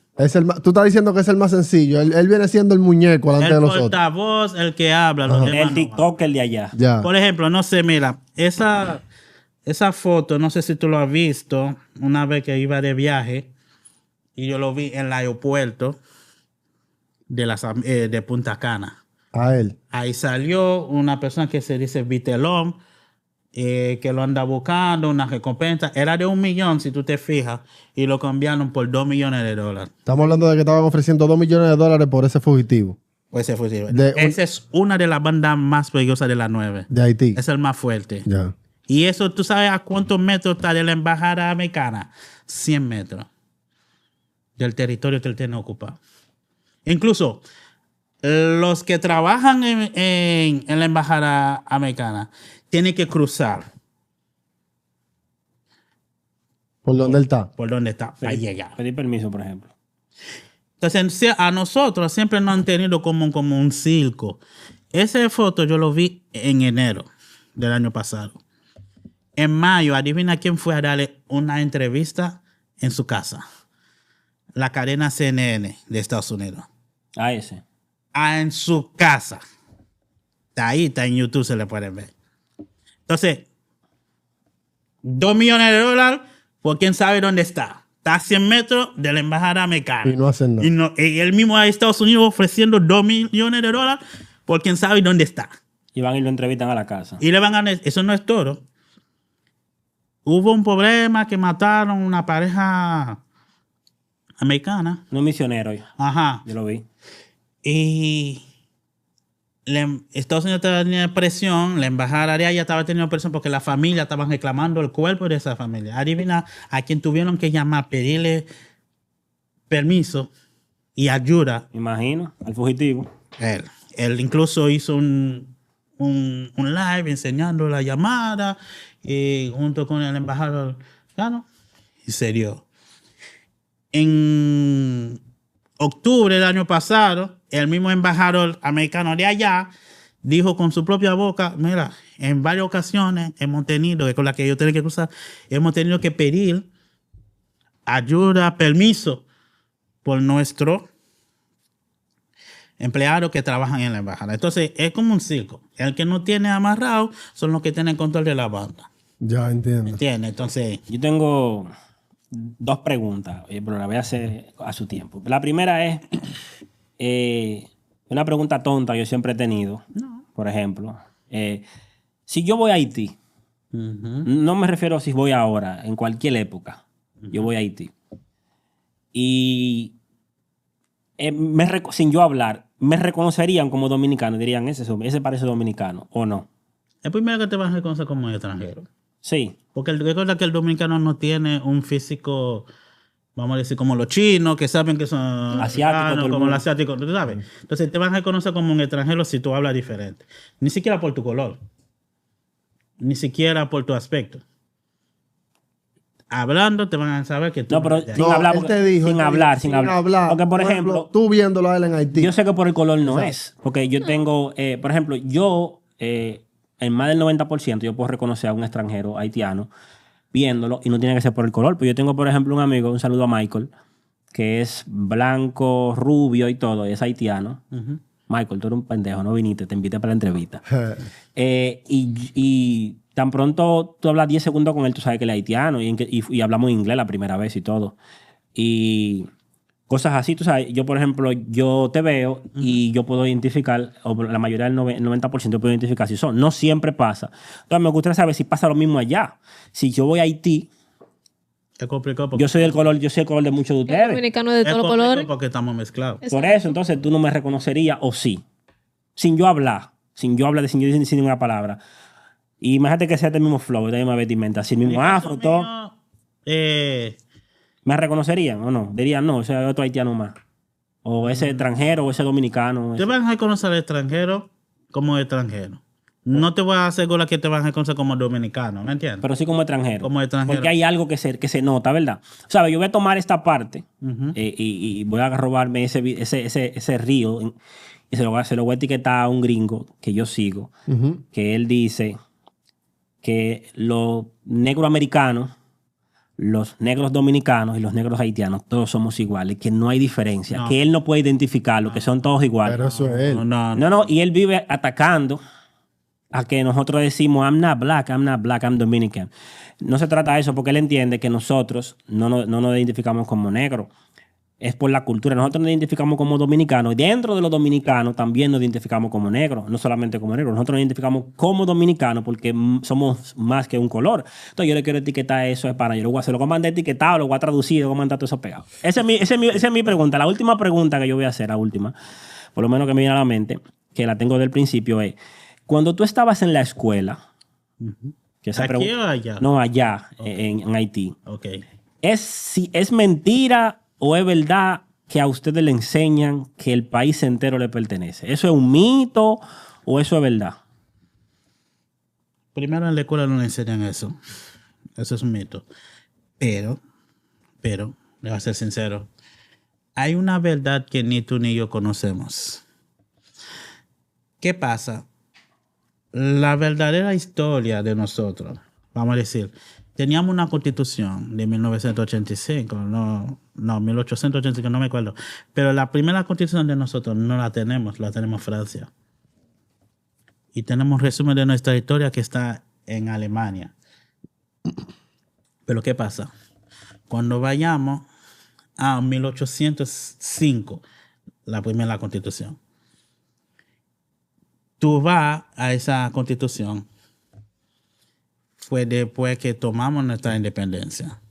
Tú estás diciendo que es el más sencillo. Él viene siendo el muñeco delante El de los otros. portavoz, el que habla. Los demás el no. TikToker de allá. Ya. Por ejemplo, no sé, mira, esa foto, no sé si tú lo has visto, una vez que iba de viaje y yo lo vi en el aeropuerto de Punta Cana. A él. Ahí salió una persona que se dice Vitelón, que lo anda buscando, una recompensa. Era de 1 millón, si tú te fijas, y lo cambiaron por $2 millones. Estamos hablando de que estaban ofreciendo $2 millones por ese fugitivo. O ese fusil. De- Esa es una de las bandas más peligrosas de las 9. De Haití. Es el más fuerte. Ya. Y eso, ¿tú sabes a cuántos metros está de la embajada americana? 100 metros del territorio que él tiene ocupado. Incluso los que trabajan en la embajada americana tienen que cruzar ¿Por dónde él está? por donde está para llegar. Pedir permiso, por ejemplo. Entonces, a nosotros siempre nos han tenido como un circo. Esa foto yo lo vi en enero del año pasado. En mayo, adivina quién fue a darle una entrevista en su casa. La cadena CNN de Estados Unidos. A ese. En su casa. Está ahí, está en YouTube, se le puede ver. Entonces, $2 millones por quién sabe dónde está. Está a 100 metros de la embajada americana. Y no hacen nada. Y él mismo a Estados Unidos ofreciendo $2 millones por quién sabe dónde está. Y van y lo entrevistan a la casa. Y le van a decir, eso no es todo. Hubo un problema que mataron una pareja americana. No misionero. Ajá. Yo lo vi. Y Estados Unidos tenía presión, la embajada de allá estaba teniendo presión porque la familia estaban reclamando el cuerpo de esa familia. Adivina a quien tuvieron que llamar, pedirle permiso y ayuda. Imagino. Al fugitivo. Él incluso hizo un live enseñando la llamada junto con el embajador. Claro, y se dio. En octubre del año pasado, el mismo embajador americano de allá dijo con su propia boca, mira, en varias ocasiones hemos tenido, con la que yo tengo que cruzar, hemos tenido que pedir ayuda, permiso por nuestro empleados que trabajan en la embajada. Entonces, es como un circo. El que no tiene amarrado son los que tienen control de la banda. Ya entiendo. ¿Entiendes? Entonces, Yo tengo 2 preguntas, pero las voy a hacer a su tiempo. La primera es una pregunta tonta que yo siempre he tenido. Por ejemplo, si yo voy a Haití, no me refiero a si voy ahora, en cualquier época, yo voy a Haití. Y sin yo hablar, me reconocerían como dominicano, dirían, ese parece dominicano, ¿o no? es primero que te van a reconocer como extranjero. Sí. Porque recuerda que el dominicano no tiene un físico, vamos a decir, como los chinos, que saben que son Asiáticos, todo el como mundo. los asiáticos, ¿tú sabes? Entonces te van a reconocer como un extranjero si tú hablas diferente. Ni siquiera por tu color. Ni siquiera por tu aspecto. Hablando te van a saber que tú... No, pero eres de ahí. sin hablar, él te dijo, sin él te hablar, dijo, sin hablar. Porque, por ejemplo, tú viéndolo a él en Haití. yo sé que por el color no Exacto. es. Porque yo tengo, por ejemplo, yo, en más del 90%, yo puedo reconocer a un extranjero haitiano viéndolo y no tiene que ser por el color. Pues yo tengo, por ejemplo, un amigo, un saludo a Michael, que es blanco, rubio y todo, y es haitiano. Michael, tú eres un pendejo, no viniste, te invité para la entrevista. Y tan pronto tú hablas 10 segundos con él, tú sabes que él es haitiano y hablamos inglés la primera vez y todo. Y cosas así, tú sabes. Yo, por ejemplo, yo te veo y yo puedo identificar, o la mayoría del 90% puedo identificar si son. No siempre pasa. Entonces me gustaría saber si pasa lo mismo allá. Si yo voy a Haití, Es complicado porque, yo soy el color de muchos de El ustedes. dominicano de es todos los complicado colores. porque estamos mezclados. Por eso, entonces tú no me reconocerías o sí. Sin yo hablar, sin yo decir ninguna palabra. Y imagínate que sea el mismo flow, la misma vestimenta, así el mismo afro, todo. ¿Me reconocerían o no? Dirían, no, ese es otro haitiano más. O ese extranjero, o ese dominicano. Te van a reconocer al extranjero como extranjero. No te voy a asegurar que te van a reconocer como dominicano, ¿me entiendes? Pero sí como extranjero. Como extranjero. Porque hay algo que se nota, ¿verdad? ¿Sabes? Yo voy a tomar esta parte Ujú. y voy a robarme ese río y se lo voy a etiquetar a un gringo que yo sigo, que él dice que los negros americanos, los negros dominicanos y los negros haitianos, todos somos iguales, que no hay diferencia, No. que él no puede identificarlo, que son todos iguales. Pero eso es él. No, y él vive atacando a que nosotros decimos, I'm not black, I'm Dominican. No se trata de eso porque él entiende que nosotros no nos identificamos como negros. Es por la cultura. Nosotros nos identificamos como dominicanos y dentro de los dominicanos también nos identificamos como negros, no solamente como negros. Nosotros nos identificamos como dominicanos porque somos más que un color. Entonces yo le quiero etiquetar eso de pana. Se lo voy a mandar etiquetado, lo voy a traducir, lo voy a mandar todo eso pegado. Esa es mi pregunta. La última pregunta que yo voy a hacer, la última. por lo menos que me viene a la mente, que la tengo del principio, es cuando tú estabas en la escuela, que esa ¿Aquí o allá? No, allá, en Haití. Ok. ¿Es mentira o es verdad que a ustedes le enseñan que el país entero le pertenece? ¿Eso es un mito o eso es verdad? Primero en la escuela no le enseñan eso. Eso es un mito. Pero, le voy a ser sincero, hay una verdad que ni tú ni yo conocemos. ¿Qué pasa? La verdadera historia de nosotros, vamos a decir, teníamos una constitución de 1985, no 1885, no me acuerdo. Pero la primera constitución de nosotros no la tenemos Francia. Y tenemos resumen de nuestra historia que está en Alemania. Pero ¿qué pasa? Cuando vayamos a 1805, la primera constitución, tú vas a esa constitución, fue después que tomamos nuestra independencia.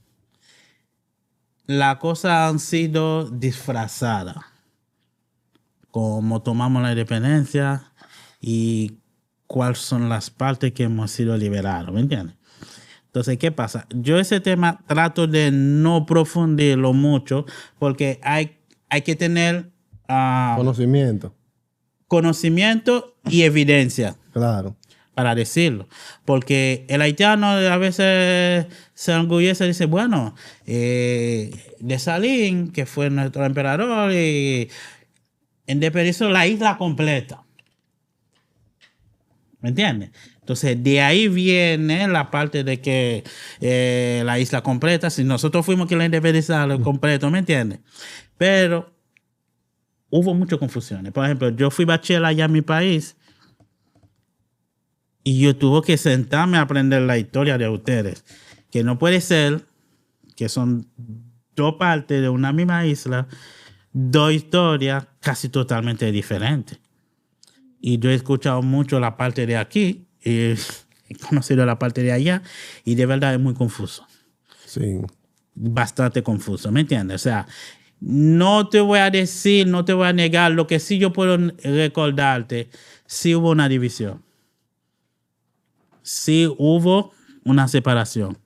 Las cosas han sido disfrazadas, como tomamos la independencia y cuáles son las partes que hemos sido liberados, ¿me entiendes? Entonces, ¿qué pasa? Yo ese tema trato de no profundirlo mucho porque hay que tener conocimiento y evidencia. Claro. Para decirlo. Porque el haitiano a veces se enorgullece y dice, bueno, Dessalines, que fue nuestro emperador, y independizó la isla completa. ¿Me entiendes? Entonces, de ahí viene la parte de que la isla completa, si nosotros fuimos que la independizamos completo, ¿me entiendes? Pero hubo muchas confusiones. Por ejemplo, yo fui bachiller allá en mi país y yo tuve que sentarme a aprender la historia de ustedes. Que no puede ser que son dos partes de una misma isla, dos historias casi totalmente diferentes. Y yo he escuchado mucho la parte de aquí y he conocido la parte de allá y de verdad es muy confuso. Sí. Bastante confuso, ¿me entiendes? O sea, no te voy a decir, no te voy a negar, lo que sí yo puedo recordarte, sí hubo una división. Sí hubo una separación.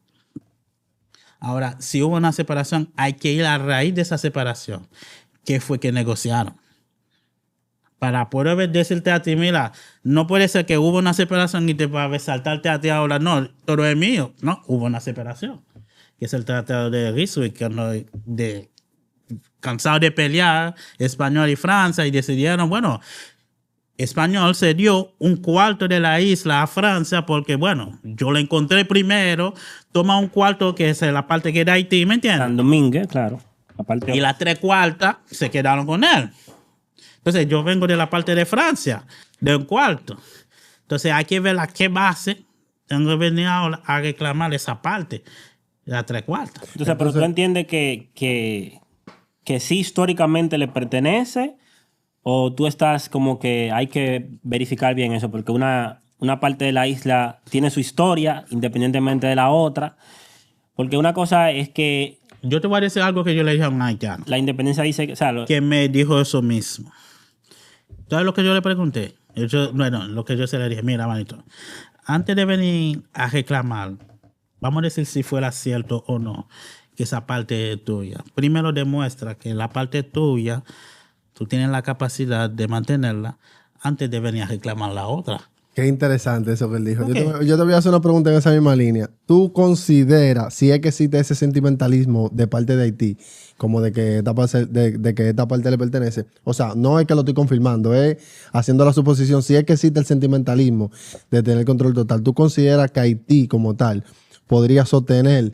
Ahora, si hubo una separación, hay que ir a raíz de esa separación. ¿Qué fue que negociaron? Para poder decirte a ti, mira, no puede ser que hubo una separación y te va a saltarte a ti ahora, no, todo es mío. No, hubo una separación. Que es el Tratado de Ryswick, cansado de pelear Español y Francia, y decidieron, bueno, Español se dio un cuarto de la isla a Francia porque, bueno, yo la encontré primero, toma un cuarto que es la parte que es de Haití, ¿me entiendes? San Domingue, claro. Y las 3/4 se quedaron con él. Entonces, yo vengo de la parte de Francia, de un cuarto. Entonces, hay que ver a qué base tengo que venir ahora a reclamar esa parte, la 3/4. Entonces, pero tú entiendes que sí históricamente le pertenece, o tú estás como que hay que verificar bien eso, porque una parte de la isla tiene su historia independientemente de la otra. Porque una cosa es que yo te voy a decir algo que yo le dije a un haitiano. La independencia dice que, o sea, que me dijo eso mismo. ¿Sabes lo que yo le pregunté? Lo que yo se le dije, mira, manito, antes de venir a reclamar, vamos a decir si fuera cierto o no, que esa parte es tuya. Primero demuestra que la parte tuya, tú tienes la capacidad de mantenerla antes de venir a reclamar la otra. Qué interesante eso que él dijo. Okay. Yo te voy a hacer una pregunta en esa misma línea. ¿Tú consideras, si es que existe ese sentimentalismo de parte de Haití, como de que esta parte le pertenece? O sea, no es que lo estoy confirmando, es haciendo la suposición, si es que existe el sentimentalismo de tener control total, ¿tú consideras que Haití como tal podría sostener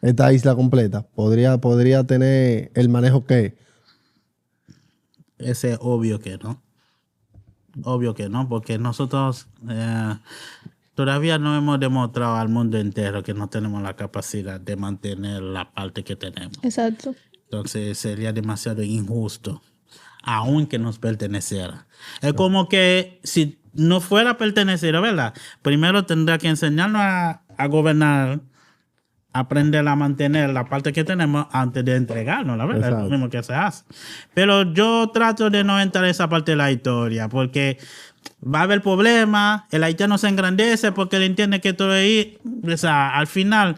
esta isla completa? ¿Podría tener el manejo que? Ese es obvio que no. Obvio que no, porque nosotros todavía no hemos demostrado al mundo entero que no tenemos la capacidad de mantener la parte que tenemos. Exacto. Entonces sería demasiado injusto, aunque nos perteneciera. Es como que si no fuera perteneciera, ¿verdad? Primero tendría que enseñarnos a gobernar aprender a mantener la parte que tenemos antes de entregarnos, la verdad, es Exacto. lo mismo que se hace. Pero yo trato de no entrar en esa parte de la historia, porque va a haber problemas, el haitiano se engrandece porque él entiende que todo ahí, o sea, al final,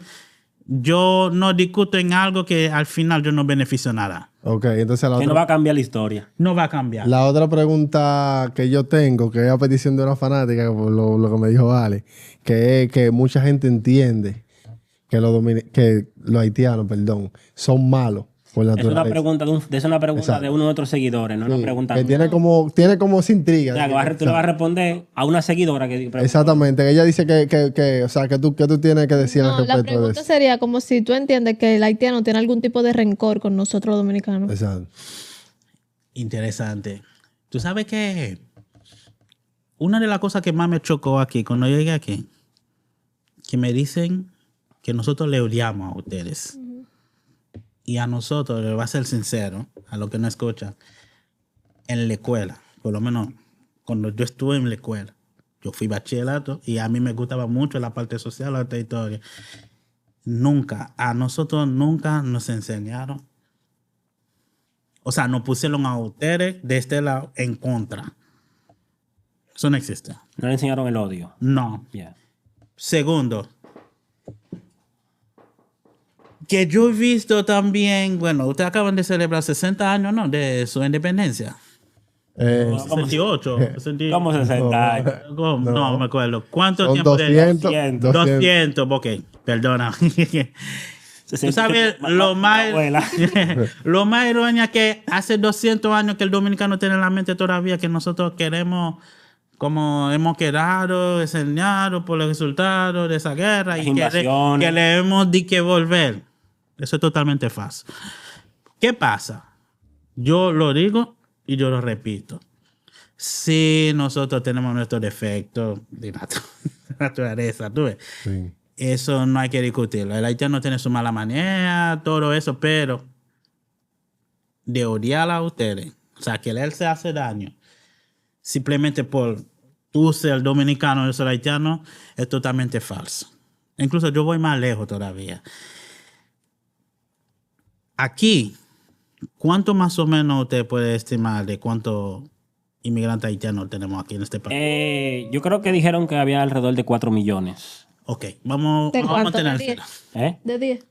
yo no discuto en algo que al final yo no beneficio nada. Ok, entonces Que no va a cambiar la historia. No va a cambiar. la otra pregunta que yo tengo, que es a petición de una fanática, por lo que me dijo Ale, que es que mucha gente entiende que que los haitianos, perdón, son malos por Es una naturaleza. pregunta, es una pregunta Exacto. de uno de nuestros seguidores, no Sí, una pregunta. que mía. tiene como esa intriga. O sea, que tú le vas a responder a una seguidora que preguntó. Exactamente, que ella dice o sea, que tú tienes que decir al No, la respecto de pregunta eso. sería como si tú entiendes que el haitiano tiene algún tipo de rencor con nosotros los dominicanos. Exacto. Interesante. ¿Tú sabes qué? Una de las cosas que más me chocó aquí, cuando llegué aquí, que me dicen que nosotros le odiamos a ustedes. Y a nosotros, le voy a ser sincero, a los que no escuchan, en la escuela, por lo menos cuando yo estuve en la escuela, yo fui bachillerato y a mí me gustaba mucho la parte social, la otra historia. A nosotros nunca nos enseñaron. O sea, nos pusieron a ustedes de este lado en contra. Eso no existe. No le enseñaron el odio. No. Yeah. Segundo, que yo he visto también, bueno, ustedes acaban de celebrar 60 años, ¿no? De su independencia. 68. 60. ¿Cómo 60 años? ¿Cómo? No me acuerdo. ¿Cuánto Son tiempo 200. 200, ok, perdona. Tú sabes, lo más, Abuela. lo más irónico es que hace 200 años que el dominicano tiene en la mente todavía que nosotros queremos, como hemos quedado, enseñado por los resultados de esa guerra Las y invasiones. que le hemos de que volver. Eso es totalmente falso. ¿Qué pasa? Yo lo digo y yo lo repito. Sí, nosotros tenemos nuestros defectos de naturaleza, tú ves. Sí. Eso no hay que discutirlo. El haitiano tiene su mala manera, todo eso, pero de odiar a ustedes, o sea, que él se hace daño, simplemente por tú ser dominicano y ser haitiano, es totalmente falso. Incluso yo voy más lejos todavía. Aquí, ¿cuánto más o menos usted puede estimar de cuántos inmigrantes haitianos tenemos aquí en este país? Yo creo que dijeron que había alrededor de 4 millones. Ok, vamos ¿De a cuánto? ¿De mantenerlo. 10? ¿Eh? De 10.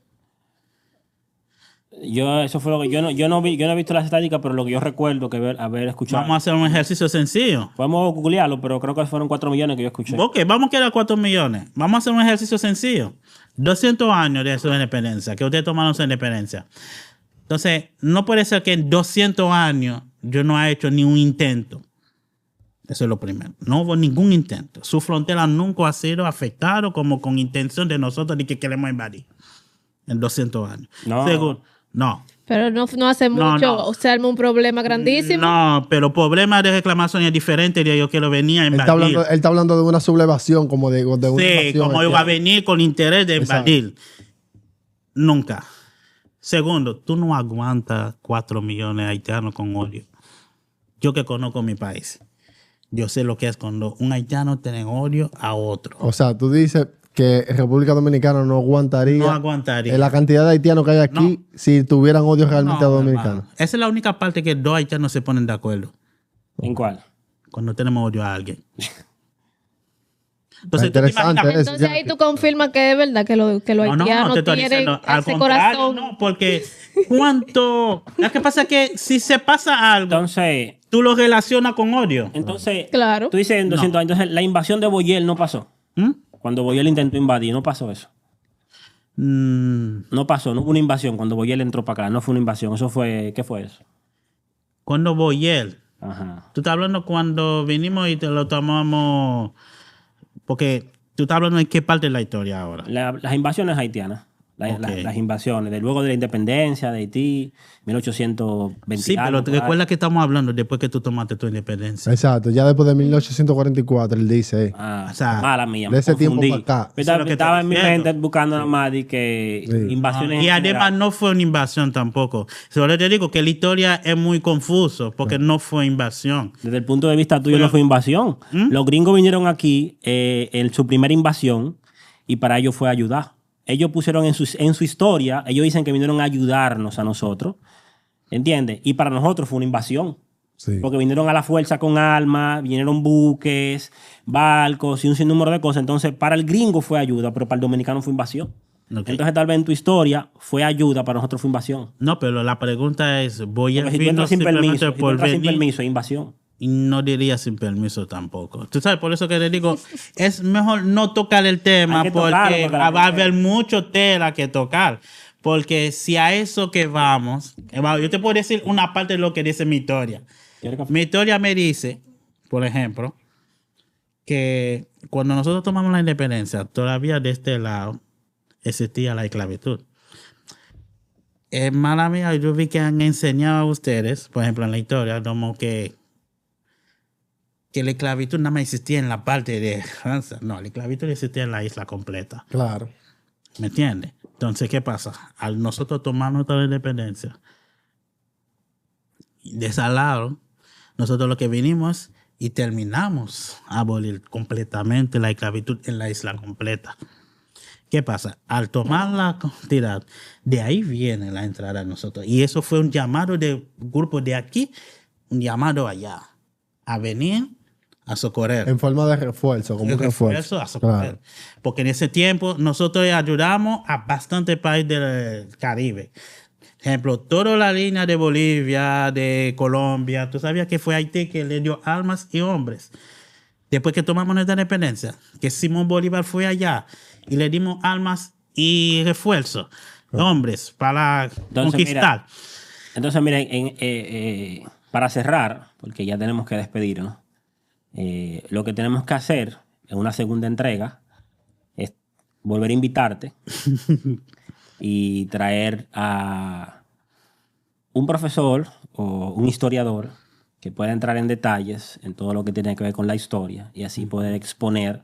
Eso fue lo que yo no he visto las estadísticas, pero lo que yo recuerdo que haber escuchado. Vamos a hacer un ejercicio sencillo. Podemos googlearlo, pero creo que fueron 4 millones que yo escuché. Ok, vamos a quedar 4 millones. Vamos a hacer un ejercicio sencillo. 200 años de su independencia, que ustedes tomaron su independencia. Entonces, no puede ser que en 200 años yo no haya hecho ni un intento. Eso es lo primero. No hubo ningún intento. Su frontera nunca ha sido afectada como con intención de nosotros de que queremos invadir. En 200 años. No. Segundo, no. Pero no hace No, mucho, no. se arma un problema grandísimo. No, pero problema de reclamación es diferente de yo quiero venir a Él invadir. está hablando de una sublevación, como de una Sí, invasión como iba a haitiana. venir con interés de Exacto. invadir. Nunca. Segundo, tú no aguantas 4 millones de haitianos con odio. Yo que conozco mi país, yo sé lo que es cuando un haitiano tiene odio a otro. O sea, tú dices que República Dominicana no aguantaría, No aguantaría. la cantidad de haitianos que hay aquí si tuvieran odio realmente a No, dominicanos. hermano. Esa es la única parte que dos haitianos se ponen de acuerdo. ¿En cuál? Cuando tenemos odio a alguien. Entonces, ¿tú te Interesante imaginas? eso. Entonces ahí tú confirmas que es verdad que, los haitianos te estoy tienen diciendo, al ese contrario, corazón. no, porque cuánto... Lo que pasa es que si se pasa algo, Entonces, tú lo relacionas con odio. Claro. tú dices en 200 años. Entonces, la invasión de Boyel no pasó. ¿Mm? Cuando Boyel intentó invadir, no pasó eso. No pasó, no hubo una invasión cuando Boyel entró para acá. No fue una invasión. Eso fue, ¿qué fue eso? Cuando Boyel, Ajá. tú estás hablando cuando vinimos y te lo tomamos, porque tú estás hablando en qué parte de la historia ahora. Las invasiones haitianas. Ok. Las invasiones, de luego de la independencia de Haití, 1820. Sí, pero algo, te por ahí. recuerda que estamos hablando después que tú tomaste tu independencia. Exacto, ya después de 1844, él dice. Ah, O sea, mala mía. de ese me confundí. tiempo para acá. Yo Eso es lo que estaba estoy en mi diciendo. mente buscando nada más de que Sí. invasiones. Y en además general. no fue una invasión tampoco. Solo te digo que la historia es muy confuso porque no fue invasión. Desde el punto de vista tuyo no fue invasión. Los gringos vinieron aquí en su primera invasión y para ellos fue ayudar. ellos pusieron en su historia, ellos dicen que vinieron a ayudarnos a nosotros, ¿entiendes? Y para nosotros fue una invasión. Sí. Porque vinieron a la fuerza con armas, vinieron buques, barcos y un sinnúmero de cosas. Entonces, para el gringo fue ayuda, pero para el dominicano fue invasión. Ok. Entonces, tal vez en tu historia fue ayuda, para nosotros fue invasión. No, pero la pregunta es, voy a Porque si tú vino entras sin simplemente permiso, si tú por entras sin venir. permiso, es invasión. Y no diría sin permiso tampoco. Tú sabes, por eso que le digo, es mejor no tocar el tema Hay que porque tocarlo, porque la va a gente- haber mucho tela que tocar. Porque si a eso que vamos, yo te puedo decir una parte de lo que dice mi historia. ¿Quieres café? Mi historia me dice, por ejemplo, que cuando nosotros tomamos la independencia, todavía de este lado existía la esclavitud. Mala mía, yo vi que han enseñado a ustedes, por ejemplo, en la historia, como que la esclavitud nada más existía en la parte de Francia. No, la esclavitud existía en la isla completa. Claro. ¿Me entiendes? Entonces, ¿qué pasa? Al nosotros tomar nuestra independencia, de ese lado, nosotros lo que vinimos y terminamos a abolir completamente la esclavitud en la isla completa. ¿Qué pasa? Al tomar la cantidad, de ahí viene la entrada de nosotros. Y eso fue un llamado del grupo de aquí, un llamado allá, a venir a socorrer. En forma de refuerzo, como un refuerzo. A socorrer. Claro. Porque en ese tiempo nosotros ayudamos a bastantes países del Caribe. Ejemplo, toda la línea de Bolivia, de Colombia. ¿Tú sabías que fue Haití que le dio almas y hombres? Después que tomamos nuestra independencia, que Simón Bolívar fue allá y le dimos almas y refuerzo, hombres, para conquistar. Entonces, miren, para cerrar, porque ya tenemos que despedirnos, lo que tenemos que hacer en una segunda entrega es volver a invitarte y traer a un profesor o un historiador que pueda entrar en detalles en todo lo que tiene que ver con la historia y así poder exponer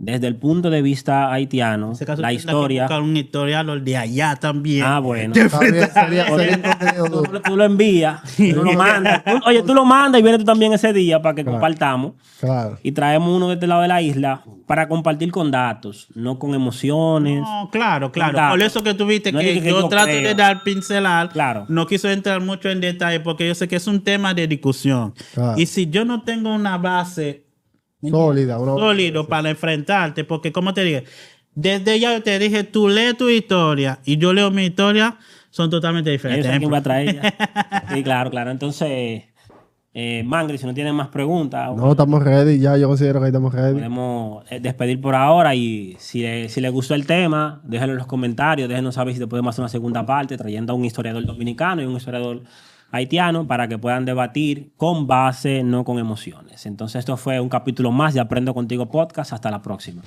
desde el punto de vista haitiano En ese caso, la tendrá que historia. buscar un historiador de allá también. Ah, bueno. Está bien, sería un contenido duro. Tú lo envías, tú lo mandas. Oye, tú lo mandas y vienes tú también ese día para que compartamos. Claro. Y traemos uno de este lado de la isla para compartir con datos, no con emociones. No, claro. Datos. Por eso que tú viste No es que que yo yo trato creo. de dar pincelar. Claro. No quiso entrar mucho en detalle porque yo sé que es un tema de discusión. Claro. Y si yo no tengo una base Sólida. sólido para enfrentarte, porque como te dije, desde ya yo te dije, tú lees tu historia y yo leo mi historia, son totalmente Yo diferentes. sé quién va a traer ya. Sí, claro. Entonces, Mangri, si no tienen más preguntas, No, estamos ready. Ya yo considero que estamos ready. podemos despedir por ahora. Y si les gustó el tema, déjenlo en los comentarios. Déjenos saber si te podemos hacer una segunda parte trayendo a un historiador dominicano y un historiador haitiano para que puedan debatir con base, no con emociones. Entonces, esto fue un capítulo más de Aprendo Contigo Podcast. Hasta la próxima.